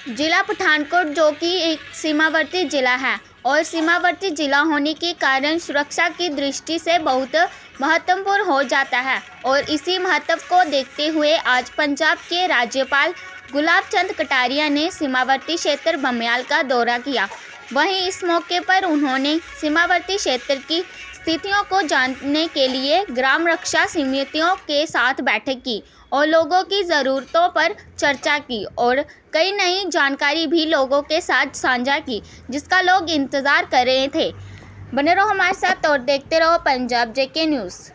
जिला पठानकोट जो कि एक सीमावर्ती जिला है और सीमावर्ती जिला होने के कारण सुरक्षा की दृष्टि से बहुत महत्वपूर्ण हो जाता है और इसी महत्व को देखते हुए आज पंजाब के राज्यपाल गुलाब चंद कटारिया ने सीमावर्ती क्षेत्र बमियाल का दौरा किया। वहीं इस मौके पर उन्होंने सीमावर्ती क्षेत्र की स्थितियों को जानने के लिए ग्राम रक्षा समितियों के साथ बैठक की और लोगों की ज़रूरतों पर चर्चा की और कई नई जानकारी भी लोगों के साथ साझा की जिसका लोग इंतज़ार कर रहे थे। बने रहो हमारे साथ और देखते रहो पंजाब जेके न्यूज़।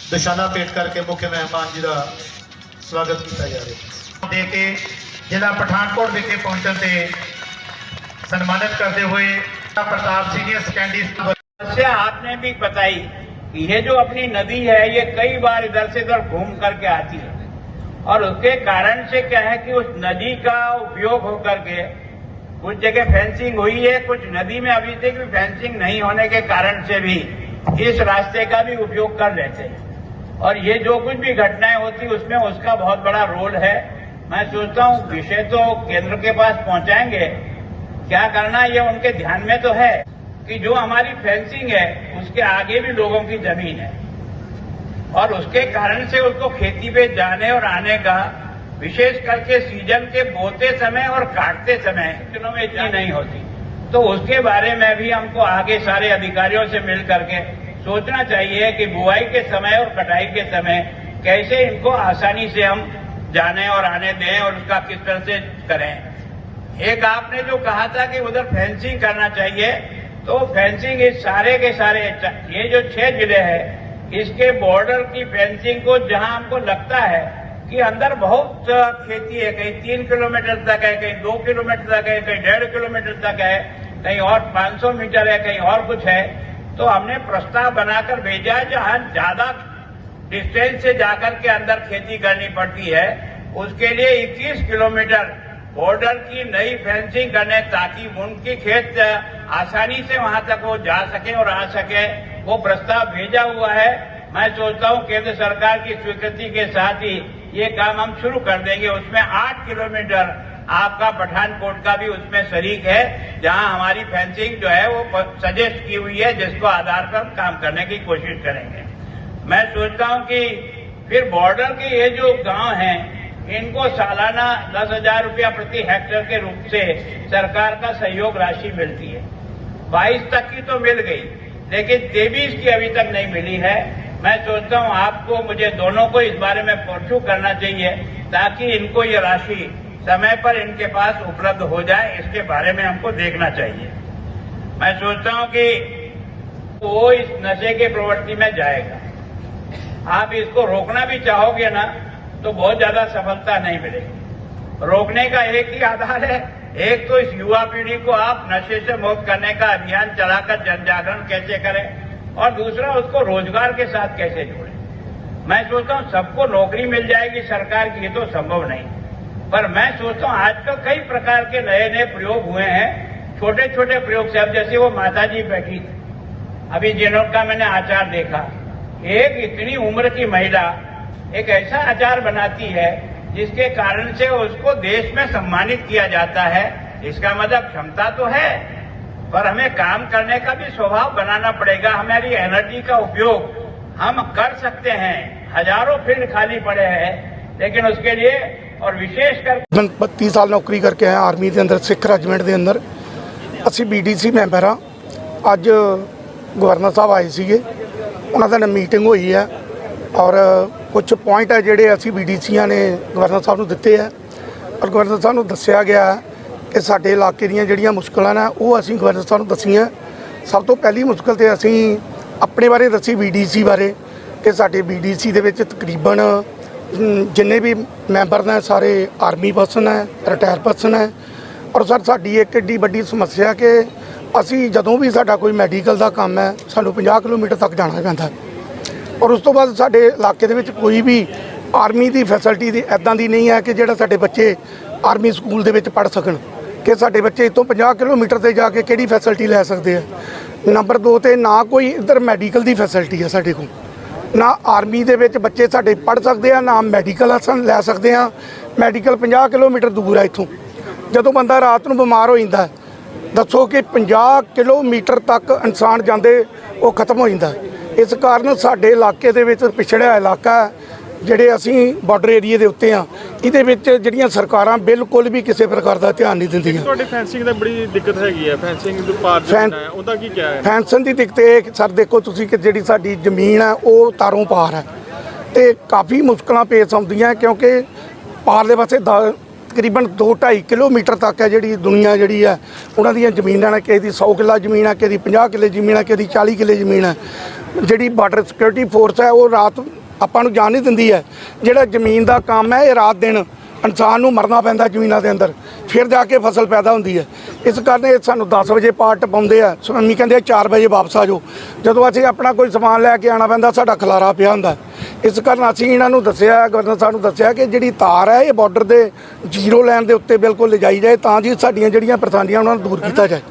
निशाना भेंट करके मुख्य मेहमान जी का स्वागत किया जा रहा है। के जिला पठानकोट विखे पहुंचने से सम्मानित करते हुए प्रताप सीनियर सेकेंडरी स्कूल समस्या आपने भी बताई कि ये जो अपनी नदी है ये कई बार इधर से उधर घूम करके आती है और उसके कारण से क्या है कि उस नदी का उपयोग होकर के कुछ जगह फेंसिंग हुई है, कुछ नदी में अभी तक भी फेंसिंग नहीं होने के कारण से भी इस रास्ते का भी उपयोग कर लेते हैं और ये जो कुछ भी घटनाएं होती उसमें उसका बहुत बड़ा रोल है। मैं सोचता हूँ विषय तो केंद्र के पास पहुंचाएंगे, क्या करना ये उनके ध्यान में तो है कि जो हमारी फेंसिंग है उसके आगे भी लोगों की जमीन है और उसके कारण से उसको खेती पे जाने और आने का विशेष करके सीजन के बोते समय और काटते समय दिनों में इतनी नहीं होती, तो उसके बारे में भी हमको आगे सारे अधिकारियों से मिल करके सोचना चाहिए कि बुआई के समय और कटाई के समय कैसे इनको आसानी से हम जाने और आने दें और उसका किस तरह से करें। एक आपने जो कहा था कि उधर फेंसिंग करना चाहिए, तो फेंसिंग इस सारे के सारे ये जो 6 जिले हैं इसके बॉर्डर की फेंसिंग को जहां हमको लगता है कि अंदर बहुत खेती है, कहीं 3 किलोमीटर तक है, कहीं 2 किलोमीटर तक है, कहीं 1.5 किलोमीटर तक है, कहीं और 500 मीटर है, कहीं और कुछ है, तो हमने प्रस्ताव बनाकर भेजा है जहां ज्यादा डिस्टेंस से जाकर के अंदर खेती करनी पड़ती है उसके लिए 21 किलोमीटर बॉर्डर की नई फेंसिंग करने ताकि उनकी खेत आसानी से वहां तक वो जा सके और आ सके, वो प्रस्ताव भेजा हुआ है। मैं सोचता हूं केंद्र सरकार की स्वीकृति के साथ ही ये काम हम शुरू कर देंगे। उसमें 8 किलोमीटर आपका पठानकोट का भी उसमें शरीक है जहां हमारी फेंसिंग जो है वो सजेस्ट की हुई है जिसको आधार पर काम करने की कोशिश करेंगे। मैं सोचता हूं कि फिर बॉर्डर के ये जो गांव हैं इनको सालाना 10,000 रुपया प्रति हेक्टेयर के रूप से सरकार का सहयोग राशि मिलती है। 22 तक की तो मिल गई लेकिन 23 की अभी तक नहीं मिली है। मैं सोचता हूं आपको मुझे दोनों को इस बारे में परसू करना चाहिए ताकि इनको ये राशि समय पर इनके पास उपलब्ध हो जाए, इसके बारे में हमको देखना चाहिए। मैं सोचता हूं कि वो इस नशे के प्रवृत्ति में जाएगा, आप इसको रोकना भी चाहोगे ना तो बहुत ज्यादा सफलता नहीं मिलेगी। रोकने का एक ही आधार है, एक तो इस युवा पीढ़ी को आप नशे से मुक्त करने का अभियान चलाकर जन जागरण कैसे करें और दूसरा उसको रोजगार के साथ कैसे जोड़ें। मैं सोचता हूं सबको नौकरी मिल जाएगी सरकार की, ये तो संभव नहीं, पर मैं सोचता हूं आजकल कई प्रकार के नए नए प्रयोग हुए हैं, छोटे छोटे प्रयोग से। अब जैसे वो माताजी बैठी थी अभी जिनका मैंने आचार देखा, एक इतनी उम्र की महिला एक ऐसा आचार बनाती है जिसके कारण से उसको देश में सम्मानित किया जाता है। इसका मतलब क्षमता तो है पर हमें काम करने का भी स्वभाव बनाना पड़ेगा। हमारी एनर्जी का उपयोग हम कर सकते हैं, हजारों फील्ड खाली पड़े हैं लेकिन उसके लिए और विशेषकर 32 साल नौकरी करके आए आर्मी के अंदर, सिख रेजिमेंट के अंदर। असी BDC मैंबर हाँ, अज गवर्नर साहब आए थे, उन्होंने मीटिंग हुई है और कुछ पॉइंट है जोड़े असी BDC ने गवर्नर साहब को दिते है और गवर्नर साहब को दसिया गया है कि साडे इलाके दी जिहड़ियां मुश्किलां ने वो असी गवर्नर साहब को दसियां। सब तो पहली मुश्किल तो असी अपने बारे दसी BDC बारे कि साडे BDC दे विच तकरीबन जिन्ने भी मैंबर ने सारे आर्मी पर्सन है, रिटायर पर्सन है ਔਰ ਸਰ ਸਾਡੀ ਇੱਕ ਏਡੀ ਵੱਡੀ ਸਮੱਸਿਆ ਕਿ ਅਸੀਂ ਜਦੋਂ ਵੀ ਸਾਡਾ ਕੋਈ ਮੈਡੀਕਲ ਦਾ ਕੰਮ ਹੈ ਸਾਨੂੰ 50 ਕਿਲੋਮੀਟਰ ਤੱਕ ਜਾਣਾ ਪੈਂਦਾ ਔਰ ਉਸ ਤੋਂ ਬਾਅਦ ਸਾਡੇ ਇਲਾਕੇ ਦੇ ਵਿੱਚ ਕੋਈ ਵੀ ਆਰਮੀ ਦੀ ਫੈਸਿਲਿਟੀ ਦੀ ਇੱਦਾਂ ਦੀ ਨਹੀਂ ਹੈ ਕਿ ਜਿਹੜਾ ਸਾਡੇ ਬੱਚੇ ਆਰਮੀ ਸਕੂਲ ਦੇ ਵਿੱਚ ਪੜ੍ਹ ਸਕਣ ਕਿ ਸਾਡੇ ਬੱਚੇ ਇੱਥੋਂ 50 ਕਿਲੋਮੀਟਰ ਤੇ ਜਾ ਕੇ ਕਿਹੜੀ ਫੈਸਿਲਿਟੀ ਲੈ ਸਕਦੇ ਆ। ਨੰਬਰ 2 ਤੇ ਨਾ ਕੋਈ ਇੱਧਰ ਮੈਡੀਕਲ ਦੀ ਫੈਸਿਲਿਟੀ ਹੈ ਸਾਡੇ ਕੋਲ, ਨਾ ਆਰਮੀ ਦੇ ਵਿੱਚ ਬੱਚੇ ਸਾਡੇ ਪੜ੍ਹ ਸਕਦੇ ਆ, ਨਾ ਮੈਡੀਕਲ ਅਸੀਂ ਲੈ ਸਕਦੇ ਆ। ਮੈਡੀਕਲ 50 ਕਿਲੋਮੀਟਰ ਦੂਰ ਆ ਇੱਥੋਂ। ਜਦੋਂ ਬੰਦਾ ਰਾਤ ਨੂੰ ਬਿਮਾਰ ਹੋ ਜਾਂਦਾ ਦੱਸੋ ਕਿ 50 ਕਿਲੋਮੀਟਰ ਤੱਕ ਇਨਸਾਨ ਜਾਂਦੇ ਉਹ ਖਤਮ ਹੋ ਜਾਂਦਾ। ਇਸ ਕਾਰਨ ਸਾਡੇ ਇਲਾਕੇ ਦੇ ਵਿੱਚ ਪਿਛੜਿਆ ਇਲਾਕਾ ਹੈ, ਜਿਹੜੇ ਅਸੀਂ ਬਾਰਡਰ ਏਰੀਏ ਦੇ ਉੱਤੇ ਆ, ਇਹਦੇ ਵਿੱਚ ਜਿਹੜੀਆਂ ਸਰਕਾਰਾਂ ਬਿਲਕੁਲ ਵੀ ਕਿਸੇ ਪ੍ਰਕਾਰ ਦਾ ਧਿਆਨ ਨਹੀਂ ਦਿੰਦੀਆਂ। ਤੁਹਾਡੇ ਫੈਂਸਿੰਗ ਦਾ ਬੜੀ ਦਿੱਕਤ ਹੈਗੀ ਹੈ, ਫੈਂਸਿੰਗ ਦੇ ਪਾਰ ਜਾਣਾ ਹੈ, ਉਹਦਾ ਕੀ ਕਿਹਾ ਹੈ? ਫੈਂਸਿੰਗ ਦੀ ਦਿੱਕਤ ਇਹ ਕਿ ਸਰ ਦੇਖੋ ਤੁਸੀਂ ਕਿ ਜਿਹੜੀ ਸਾਡੀ ਜ਼ਮੀਨ ਹੈ ਉਹ ਤਾਰੋਂ ਪਾਰ ਹੈ ਤੇ ਕਾਫੀ ਮੁਸ਼ਕਲਾਂ ਪੇਸ਼ ਆਉਂਦੀਆਂ ਕਿਉਂਕਿ ਪਾਰਲੇ ਪਾਸੇ ਤਕਰੀਬਨ 2-2.5 ਕਿਲੋਮੀਟਰ ਤੱਕ ਹੈ ਜਿਹੜੀ ਦੁਨੀਆ ਜਿਹੜੀ ਹੈ ਉਹਨਾਂ ਦੀਆਂ ਜ਼ਮੀਨਾਂ ਨੇ, ਕਿਸੇ ਦੀ 100 ਕਿੱਲਾ ਜ਼ਮੀਨ ਹੈ, ਕਿਸੇ ਦੀ 50 ਕਿੱਲੇ ਜ਼ਮੀਨ ਹੈ, ਕਿਸੇ ਦੀ 40 ਕਿੱਲੇ ਜ਼ਮੀਨ ਹੈ। ਜਿਹੜੀ ਬਾਰਡਰ ਸਿਕਿਉਰਿਟੀ ਫੋਰਸ ਹੈ ਉਹ ਰਾਤ ਆਪਾਂ ਨੂੰ ਜਾਣ ਨਹੀਂ ਦਿੰਦੀ ਹੈ। ਜਿਹੜਾ ਜ਼ਮੀਨ ਦਾ ਕੰਮ ਹੈ ਇਹ ਰਾਤ ਦਿਨ ਇਨਸਾਨ ਨੂੰ ਮਰਨਾ ਪੈਂਦਾ ਜ਼ਮੀਨਾਂ ਦੇ ਅੰਦਰ, ਫਿਰ ਜਾ ਕੇ ਫਸਲ ਪੈਦਾ ਹੁੰਦੀ ਹੈ। ਇਸ ਕਾਰਨ ਇਹ ਸਾਨੂੰ 10 ਵਜੇ ਪਾਰ ਟਪਾਉਂਦੇ ਆ, ਮੰਮੀ ਕਹਿੰਦੇ 4 ਵਜੇ ਵਾਪਸ ਆ ਜਾਓ। ਜਦੋਂ ਅਸੀਂ ਆਪਣਾ ਕੋਈ ਸਮਾਨ ਲੈ ਕੇ ਆਉਣਾ ਪੈਂਦਾ ਸਾਡਾ ਖਲਾਰਾ ਪਿਆ ਹੁੰਦਾ। ਇਸ ਕਾਰਨ ਅਸੀਂ ਇਹਨਾਂ ਨੂੰ ਦੱਸਿਆ, ਗਵਰਨਰ ਸਾਹਿਬ ਨੂੰ ਦੱਸਿਆ ਕਿ ਜਿਹੜੀ ਤਾਰ ਹੈ ਇਹ ਬਾਰਡਰ ਦੇ ਜ਼ੀਰੋ ਲਾਈਨ ਦੇ ਉੱਤੇ ਬਿਲਕੁਲ ਲਿਜਾਈ ਜਾਏ ਤਾਂ ਜੀ ਸਾਡੀਆਂ ਜਿਹੜੀਆਂ ਪਰੇਸ਼ਾਨੀਆਂ ਉਹਨਾਂ ਨੂੰ ਦੂਰ ਕੀਤਾ ਜਾਏ।